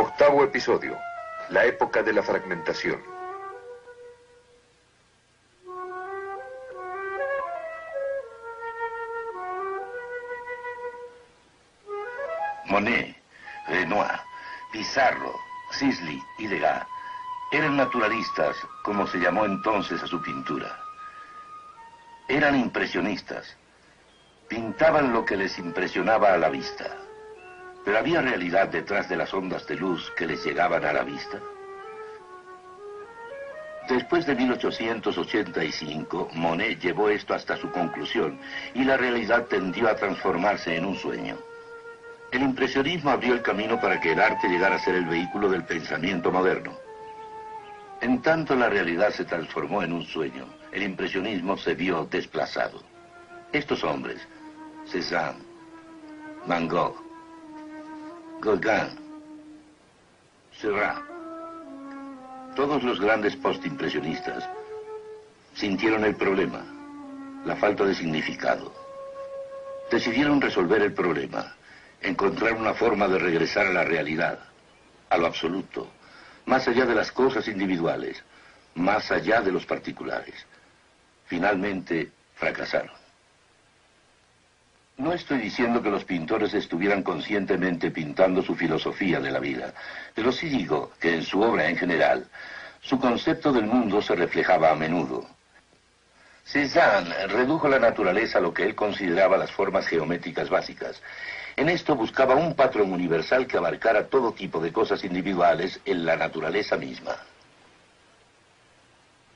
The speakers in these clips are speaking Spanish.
Octavo episodio. La época de la fragmentación. Monet, Renoir, Pizarro, Sisley y Degas eran naturalistas, como se llamó entonces a su pintura. Eran impresionistas. Pintaban lo que les impresionaba a la vista. Pero ¿había realidad detrás de las ondas de luz que les llegaban a la vista? Después de 1885, Monet llevó esto hasta su conclusión y la realidad tendió a transformarse en un sueño. El impresionismo abrió el camino para que el arte llegara a ser el vehículo del pensamiento moderno. En tanto la realidad se transformó en un sueño, el impresionismo se vio desplazado. Estos hombres, Cézanne, Van Gogh, Gauguin, Seurat, todos los grandes postimpresionistas sintieron el problema, la falta de significado. Decidieron resolver el problema, encontrar una forma de regresar a la realidad, a lo absoluto, más allá de las cosas individuales, más allá de los particulares. Finalmente, fracasaron. No estoy diciendo que los pintores estuvieran conscientemente pintando su filosofía de la vida, pero sí digo que en su obra en general, su concepto del mundo se reflejaba a menudo. Cézanne redujo la naturaleza a lo que él consideraba las formas geométricas básicas. En esto buscaba un patrón universal que abarcara todo tipo de cosas individuales en la naturaleza misma.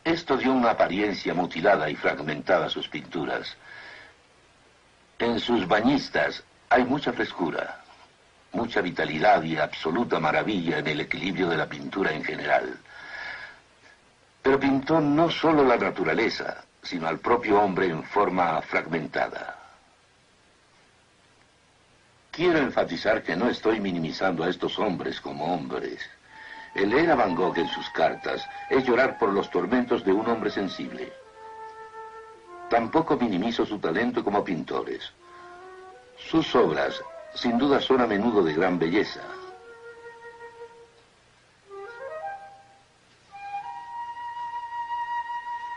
Esto dio una apariencia mutilada y fragmentada a sus pinturas. En sus bañistas hay mucha frescura, mucha vitalidad y absoluta maravilla en el equilibrio de la pintura en general. Pero pintó no solo la naturaleza, sino al propio hombre en forma fragmentada. Quiero enfatizar que no estoy minimizando a estos hombres como hombres. El leer a Van Gogh en sus cartas es llorar por los tormentos de un hombre sensible. Tampoco minimizo su talento como pintores. Sus obras, sin duda, son a menudo de gran belleza.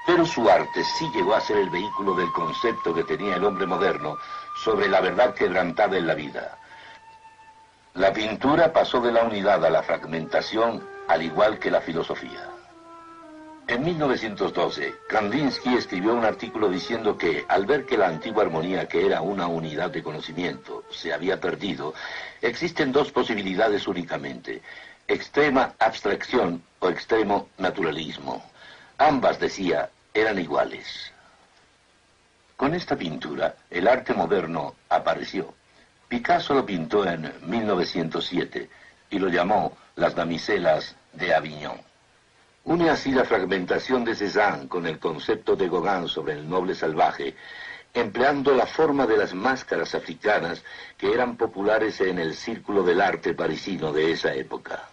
Pero su arte sí llegó a ser el vehículo del concepto que tenía el hombre moderno sobre la verdad quebrantada en la vida. La pintura pasó de la unidad a la fragmentación, al igual que la filosofía. En 1912, Kandinsky escribió un artículo diciendo que, al ver que la antigua armonía, que era una unidad de conocimiento, se había perdido, existen dos posibilidades únicamente: extrema abstracción o extremo naturalismo. Ambas, decía, eran iguales. Con esta pintura, el arte moderno apareció. Picasso lo pintó en 1907 y lo llamó Las damiselas de Avignon. Une así la fragmentación de Cézanne con el concepto de Gauguin sobre el noble salvaje, empleando la forma de las máscaras africanas que eran populares en el círculo del arte parisino de esa época.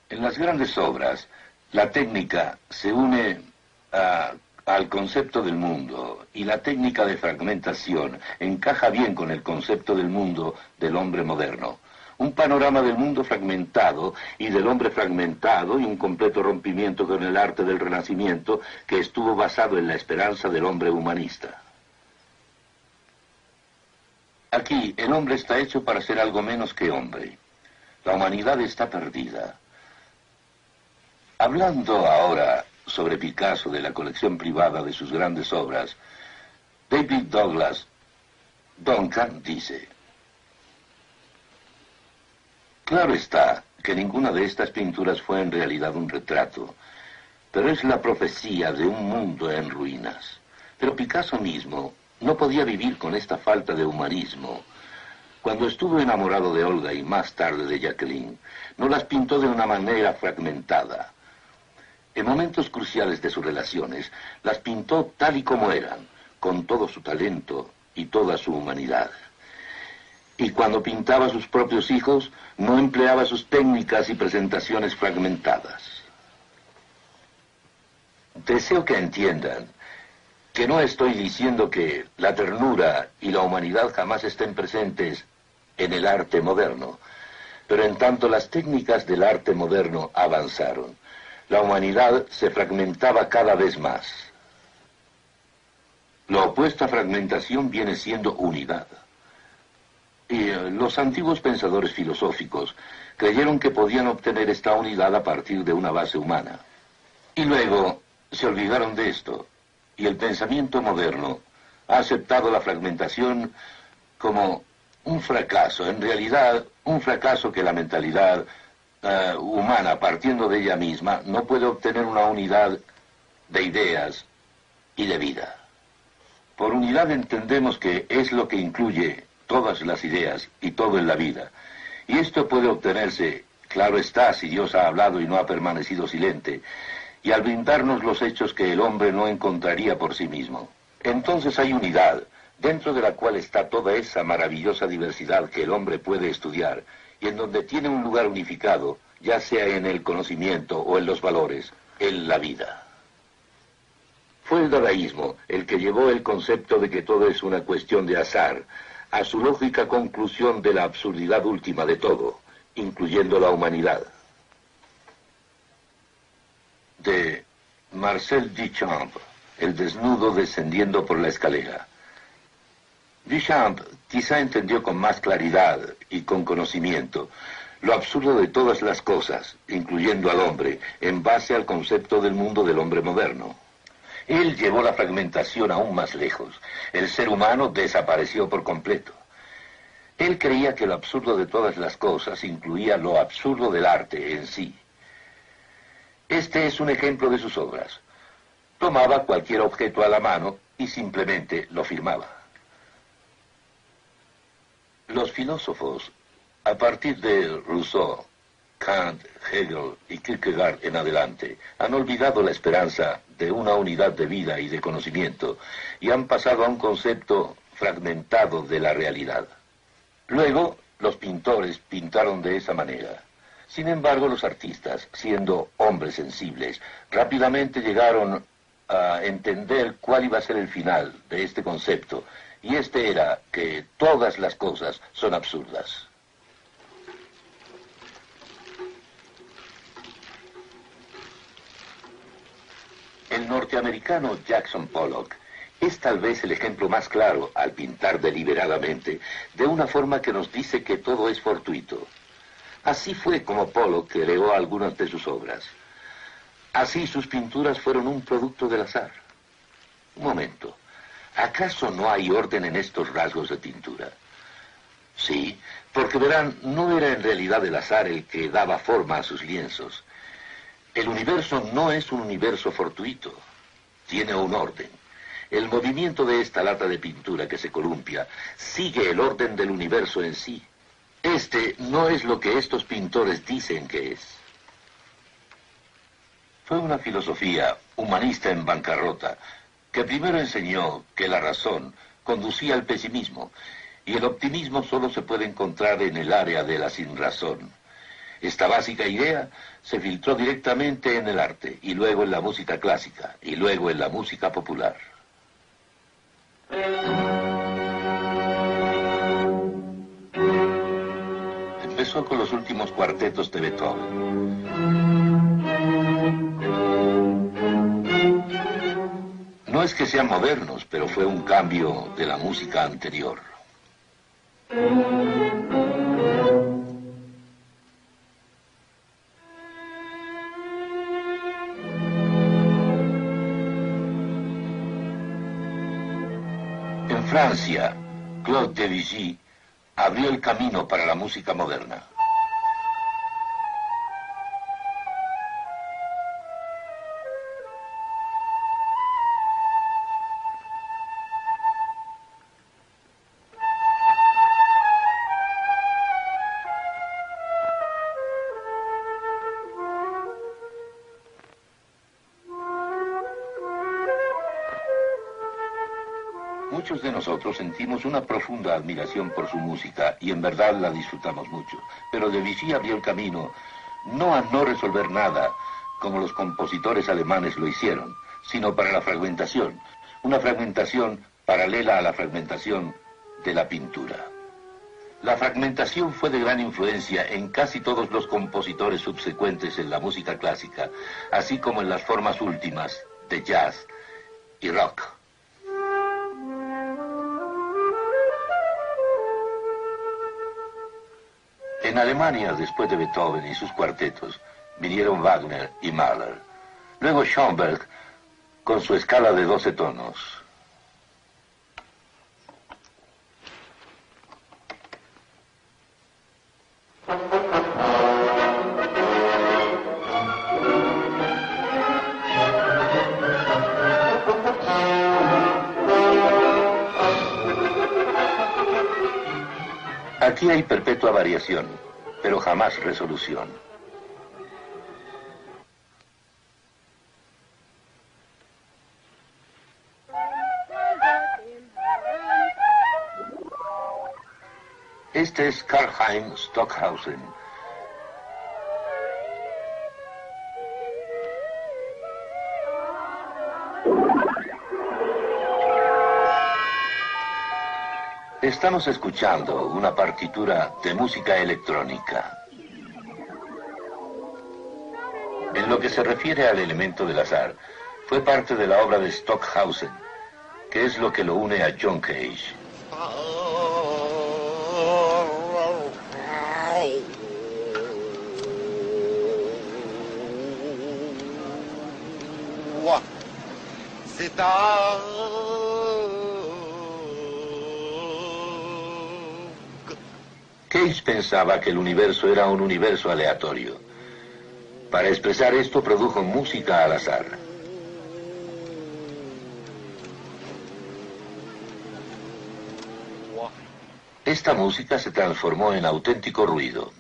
En las grandes obras, la técnica se une al concepto del mundo, y la técnica de fragmentación encaja bien con el concepto del mundo del hombre moderno. Un panorama del mundo fragmentado y del hombre fragmentado, y un completo rompimiento con el arte del Renacimiento que estuvo basado en la esperanza del hombre humanista. Aquí el hombre está hecho para ser algo menos que hombre. La humanidad está perdida. Hablando ahora sobre Picasso, de la colección privada de sus grandes obras, David Douglas Duncan dice: claro está que ninguna de estas pinturas fue en realidad un retrato, pero es la profecía de un mundo en ruinas. Pero Picasso mismo no podía vivir con esta falta de humanismo. Cuando estuvo enamorado de Olga y más tarde de Jacqueline, no las pintó de una manera fragmentada. En momentos cruciales de sus relaciones, las pintó tal y como eran, con todo su talento y toda su humanidad. Y cuando pintaba a sus propios hijos, no empleaba sus técnicas y presentaciones fragmentadas. Deseo que entiendan que no estoy diciendo que la ternura y la humanidad jamás estén presentes en el arte moderno, Pero en tanto las técnicas del arte moderno avanzaron, la humanidad se fragmentaba cada vez más. Lo opuesto a fragmentación viene siendo unidad. Y los antiguos pensadores filosóficos creyeron que podían obtener esta unidad a partir de una base humana. Y luego se olvidaron de esto, y el pensamiento moderno ha aceptado la fragmentación como un fracaso, en realidad un fracaso que la mentalidad humana, partiendo de ella misma, no puede obtener una unidad de ideas y de vida. Por unidad entendemos que es lo que incluye todas las ideas y todo en la vida. Y esto puede obtenerse, claro está, si Dios ha hablado y no ha permanecido silente, y al brindarnos los hechos que el hombre no encontraría por sí mismo. Entonces hay unidad, dentro de la cual está toda esa maravillosa diversidad que el hombre puede estudiar, y en donde tiene un lugar unificado, ya sea en el conocimiento o en los valores, en la vida. Fue el dadaísmo el que llevó el concepto de que todo es una cuestión de azar, a su lógica conclusión de la absurdidad última de todo, incluyendo la humanidad. De Marcel Duchamp, el desnudo descendiendo por la escalera. Duchamp quizá entendió con más claridad y con conocimiento lo absurdo de todas las cosas, incluyendo al hombre, en base al concepto del mundo del hombre moderno. Él llevó la fragmentación aún más lejos. El ser humano desapareció por completo. Él creía que lo absurdo de todas las cosas incluía lo absurdo del arte en sí. Este es un ejemplo de sus obras. Tomaba cualquier objeto a la mano y simplemente lo firmaba. Los filósofos, a partir de Rousseau, Kant, Hegel y Kierkegaard en adelante, han olvidado la esperanza de una unidad de vida y de conocimiento y han pasado a un concepto fragmentado de la realidad. Luego, los pintores pintaron de esa manera. Sin embargo, los artistas, siendo hombres sensibles, rápidamente llegaron a entender cuál iba a ser el final de este concepto, y este era que todas las cosas son absurdas. El norteamericano Jackson Pollock es tal vez el ejemplo más claro, al pintar deliberadamente, de una forma que nos dice que todo es fortuito. Así fue como Pollock creó algunas de sus obras. Así sus pinturas fueron un producto del azar. Un momento, ¿acaso no hay orden en estos rasgos de pintura? Sí, porque verán, no era en realidad el azar el que daba forma a sus lienzos. El universo no es un universo fortuito, tiene un orden. El movimiento de esta lata de pintura que se columpia sigue el orden del universo en sí. Este no es lo que estos pintores dicen que es. Fue una filosofía humanista en bancarrota que primero enseñó que la razón conducía al pesimismo y el optimismo solo se puede encontrar en el área de la sinrazón. Esta básica idea se filtró directamente en el arte, y luego en la música clásica, y luego en la música popular. Empezó con los últimos cuartetos de Beethoven. No es que sean modernos, pero fue un cambio de la música anterior. En Francia, Claude Debussy abrió el camino para la música moderna. Muchos de nosotros sentimos una profunda admiración por su música y en verdad la disfrutamos mucho. Pero Debussy abrió el camino no a no resolver nada, como los compositores alemanes lo hicieron, sino para la fragmentación. Una fragmentación paralela a la fragmentación de la pintura. La fragmentación fue de gran influencia en casi todos los compositores subsecuentes en la música clásica, así como en las formas últimas de jazz y rock. En Alemania, después de Beethoven y sus cuartetos, vinieron Wagner y Mahler. Luego Schoenberg, con su escala de 12 tonos. Aquí hay perpetua variación, pero jamás resolución. Este es Karlheinz Stockhausen. Estamos escuchando una partitura de música electrónica. En lo que se refiere al elemento del azar, fue parte de la obra de Stockhausen, que es lo que lo une a John Cage. Cage pensaba que el universo era un universo aleatorio. Para expresar esto produjo música al azar. Esta música se transformó en auténtico ruido.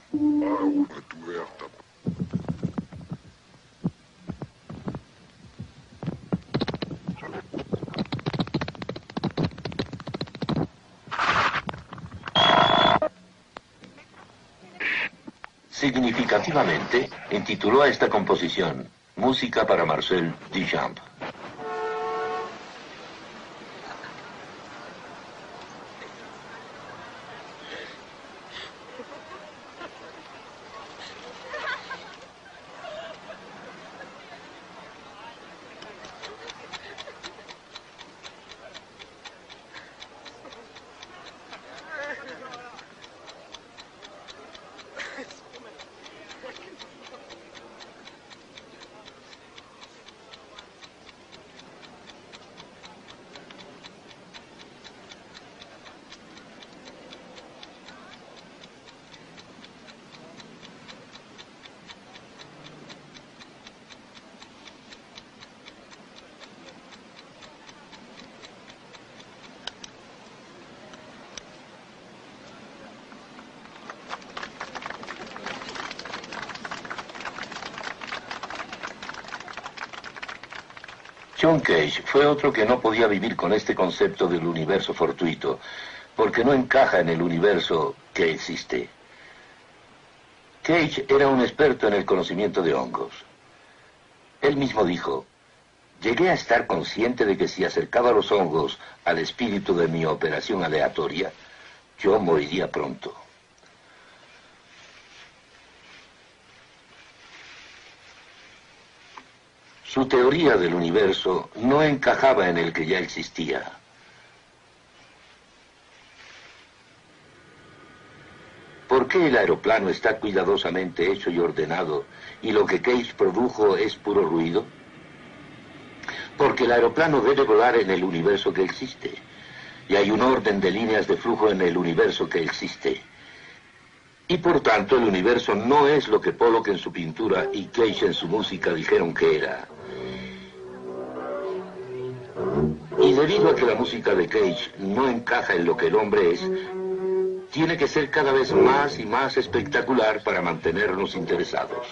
Significativamente, intituló a esta composición Música para Marcel Duchamp. John Cage fue otro que no podía vivir con este concepto del universo fortuito, porque no encaja en el universo que existe. Cage era un experto en el conocimiento de hongos. Él mismo dijo: llegué a estar consciente de que si acercaba los hongos al espíritu de mi operación aleatoria, yo moriría pronto. Su teoría del universo no encajaba en el que ya existía. ¿Por qué el aeroplano está cuidadosamente hecho y ordenado y lo que Cage produjo es puro ruido? Porque el aeroplano debe volar en el universo que existe, y hay un orden de líneas de flujo en el universo que existe. Y por tanto el universo no es lo que Pollock en su pintura y Cage en su música dijeron que era. Y debido a que la música de Cage no encaja en lo que el hombre es, tiene que ser cada vez más y más espectacular para mantenernos interesados.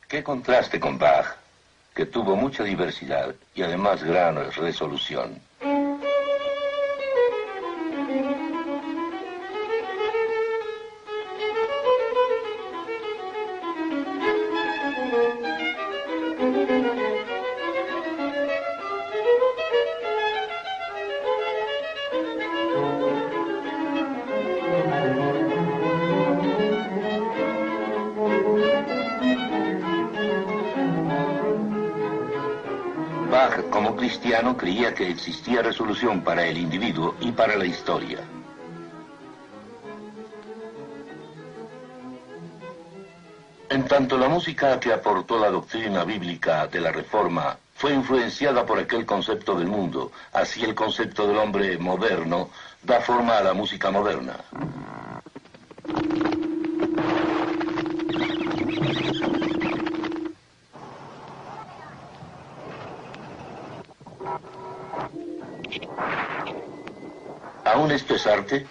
Qué contraste con Bach, que tuvo mucha diversidad y además gran resolución. Bach, como cristiano, creía que existía resolución para el individuo y para la historia. En tanto la música que aportó la doctrina bíblica de la Reforma fue influenciada por aquel concepto del mundo, así el concepto del hombre moderno da forma a la música moderna. ¿Aún esto es arte?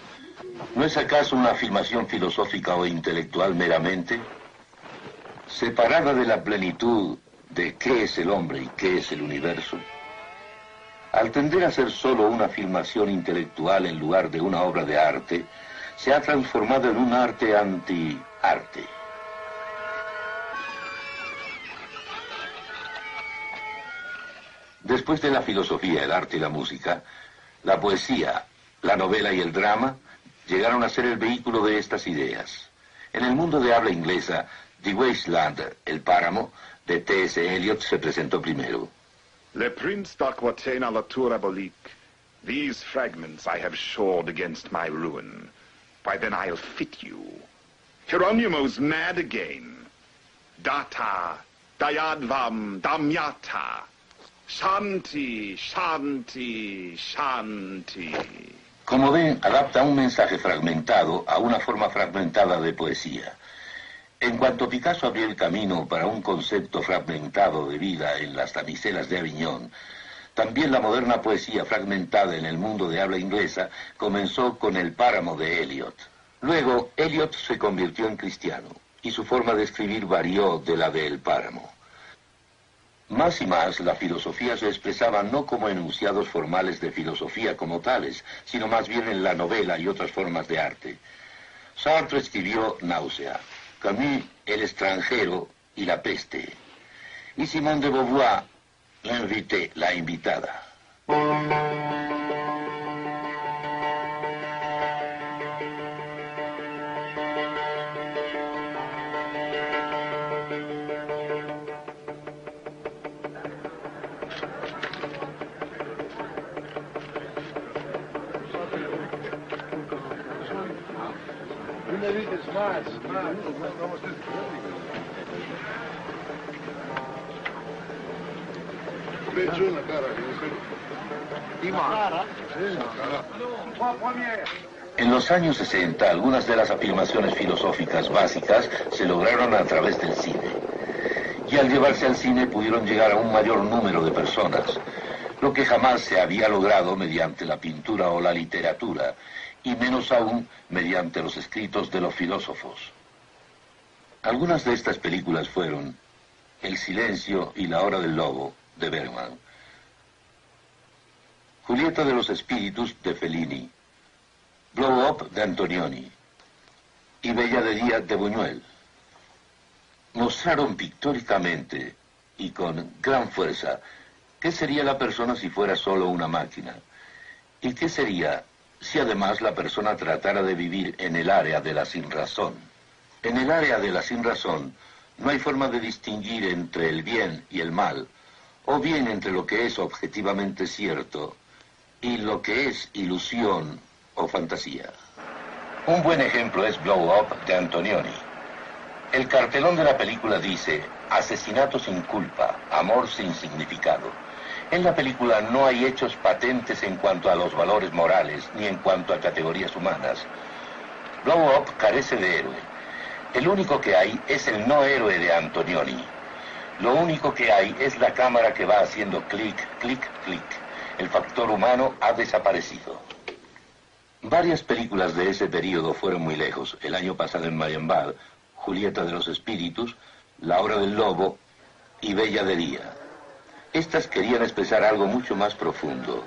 ¿No es acaso una afirmación filosófica o intelectual meramente? Separada de la plenitud de qué es el hombre y qué es el universo. Al tender a ser solo una afirmación intelectual en lugar de una obra de arte, se ha transformado en un arte anti-arte. Después de la filosofía, el arte y la música, la poesía, la novela y el drama llegaron a ser el vehículo de estas ideas. En el mundo de habla inglesa, The Wasteland, El Páramo, de T.S. Eliot, se presentó primero. Le prince d'Aquitaine la tour abolique. These fragments I have shored against my ruin. Why then I'll fit you. Hieronymo's mad again. Data, Dayadvam, Damyata. Shanti, Shanti, Shanti. Como ven, adapta un mensaje fragmentado a una forma fragmentada de poesía. En cuanto Picasso abrió el camino para un concepto fragmentado de vida en las damiselas de Aviñón, también la moderna poesía fragmentada en el mundo de habla inglesa comenzó con El Páramo de Eliot. Luego, Eliot se convirtió en cristiano y su forma de escribir varió de la de El Páramo. Más y más, la filosofía se expresaba no como enunciados formales de filosofía como tales, sino más bien en la novela y otras formas de arte. Sartre escribió Náusea, Camus, El extranjero y La peste, y Simone de Beauvoir, L'invité, la invitada. En los años 60, algunas de las afirmaciones filosóficas básicas se lograron a través del cine. Y al llevarse al cine pudieron llegar a un mayor número de personas, lo que jamás se había logrado mediante la pintura o la literatura, y menos aún mediante los escritos de los filósofos. Algunas de estas películas fueron El silencio y la hora del lobo, de Bergman, Julieta de los espíritus, de Fellini, Blow Up, de Antonioni, y Bella de día, de Buñuel. Mostraron pictóricamente y con gran fuerza qué sería la persona si fuera solo una máquina, y qué sería si además la persona tratara de vivir en el área de la sinrazón. En el área de la sinrazón no hay forma de distinguir entre el bien y el mal, o bien entre lo que es objetivamente cierto y lo que es ilusión o fantasía. Un buen ejemplo es Blow Up, de Antonioni. El cartelón de la película dice: asesinato sin culpa, amor sin significado. En la película no hay hechos patentes en cuanto a los valores morales, ni en cuanto a categorías humanas. Blow Up carece de héroe. El único que hay es el no héroe de Antonioni. Lo único que hay es la cámara que va haciendo clic, clic, clic. El factor humano ha desaparecido. Varias películas de ese periodo fueron muy lejos. El año pasado en Marienbad, Julieta de los espíritus, La hora del lobo y Bella de día. Estas querían expresar algo mucho más profundo.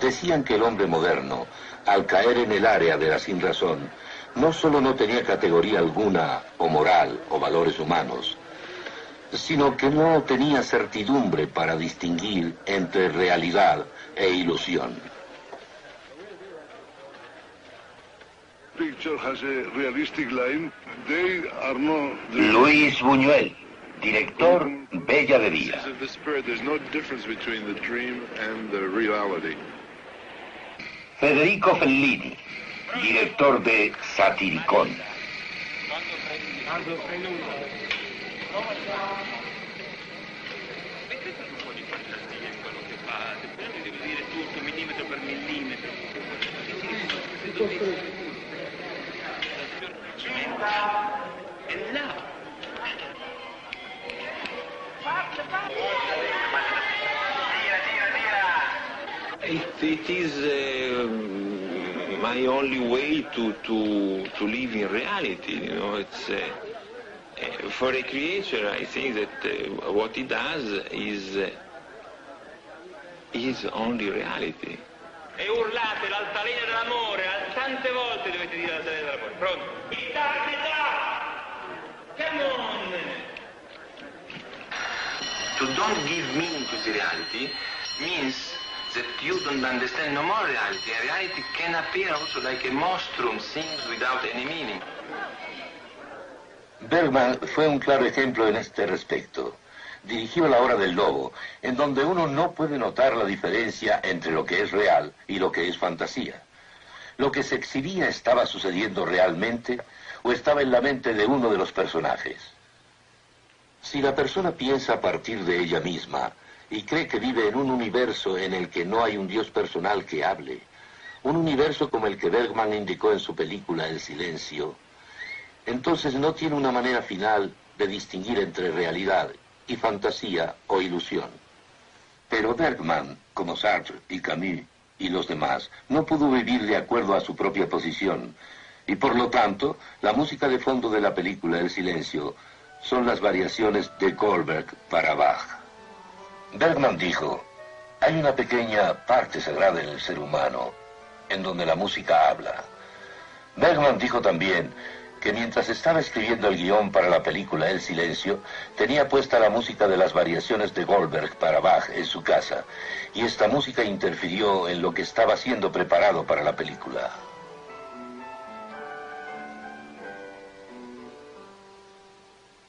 Decían que el hombre moderno, al caer en el área de la sinrazón, no solo no tenía categoría alguna, o moral, o valores humanos, sino que no tenía certidumbre para distinguir entre realidad e ilusión. Picture has a realistic line. They are not... Luis Buñuel. Director Bella de Día. Federico Fellini, director de Satiricón. It is my only way to live in reality. You know, it's for a creature. I think that what he does is only reality. E urlate l'altalena dell'amore, tante volte dovete dire l'altalena dell'amore. Pronto? Come on! To don't give meaning to the reality means that you don't understand no more reality. A reality can appear also like a monstrum, things without any meaning. Bergman fue un claro ejemplo en este respecto. Dirigió La Hora del Lobo, en donde uno no puede notar la diferencia entre lo que es real y lo que es fantasía. Lo que se exhibía estaba sucediendo realmente o estaba en la mente de uno de los personajes. Si la persona piensa a partir de ella misma y cree que vive en un universo en el que no hay un Dios personal que hable, un universo como el que Bergman indicó en su película El Silencio, entonces no tiene una manera final de distinguir entre realidad y fantasía o ilusión. Pero Bergman, como Sartre y Camus y los demás, no pudo vivir de acuerdo a su propia posición, y por lo tanto, la música de fondo de la película El Silencio son las variaciones de Goldberg para Bach. Bergman dijo, hay una pequeña parte sagrada en el ser humano, en donde la música habla. Bergman dijo también que mientras estaba escribiendo el guión para la película El Silencio, tenía puesta la música de las variaciones de Goldberg para Bach en su casa, y esta música interfirió en lo que estaba siendo preparado para la película.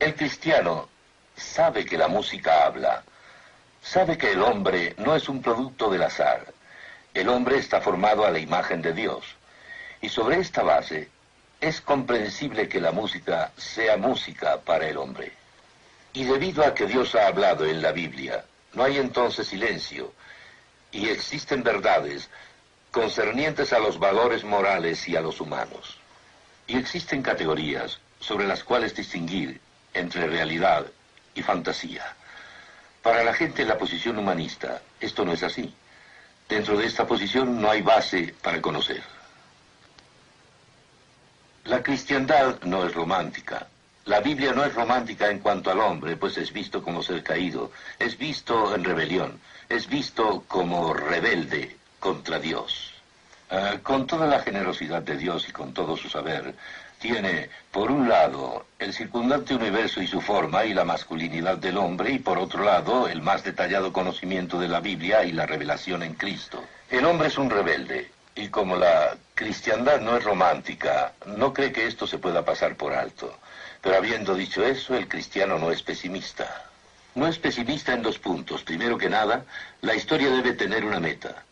El cristiano sabe que la música habla, sabe que el hombre no es un producto del azar. El hombre está formado a la imagen de Dios, y sobre esta base es comprensible que la música sea música para el hombre. Y debido a que Dios ha hablado en la Biblia, no hay entonces silencio, y existen verdades concernientes a los valores morales y a los humanos. Y existen categorías sobre las cuales distinguir entre realidad y fantasía. Para la gente en la posición humanista, esto no es así. Dentro de esta posición no hay base para conocer. La cristiandad no es romántica. La Biblia no es romántica en cuanto al hombre, pues es visto como ser caído, es visto en rebelión, es visto como rebelde contra Dios. Con toda la generosidad de Dios y con todo su saber, tiene, por un lado, el circundante universo y su forma y la masculinidad del hombre, y por otro lado, el más detallado conocimiento de la Biblia y la revelación en Cristo. El hombre es un rebelde, y como la cristiandad no es romántica, no cree que esto se pueda pasar por alto. Pero habiendo dicho eso, el cristiano no es pesimista. No es pesimista en dos puntos. Primero que nada, la historia debe tener una meta.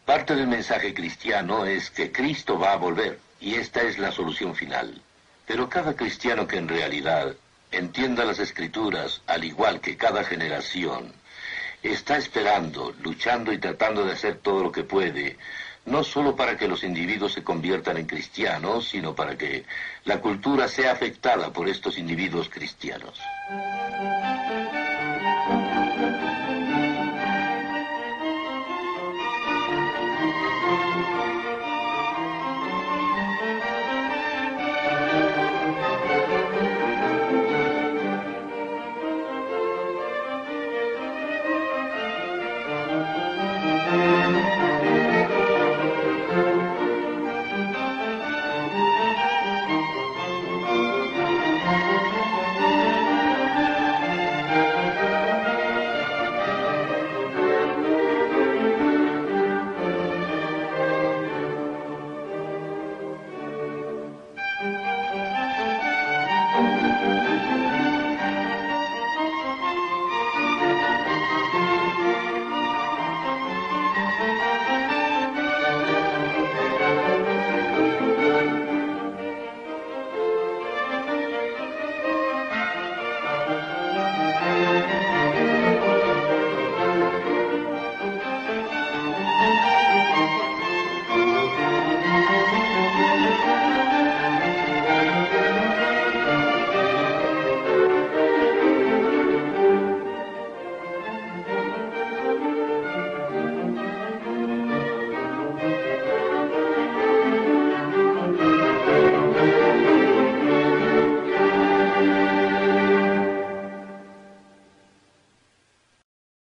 Parte del mensaje cristiano es que Cristo va a volver, y esta es la solución final. Pero cada cristiano que en realidad entienda las Escrituras, al igual que cada generación, está esperando, luchando y tratando de hacer todo lo que puede, no solo para que los individuos se conviertan en cristianos, sino para que la cultura sea afectada por estos individuos cristianos.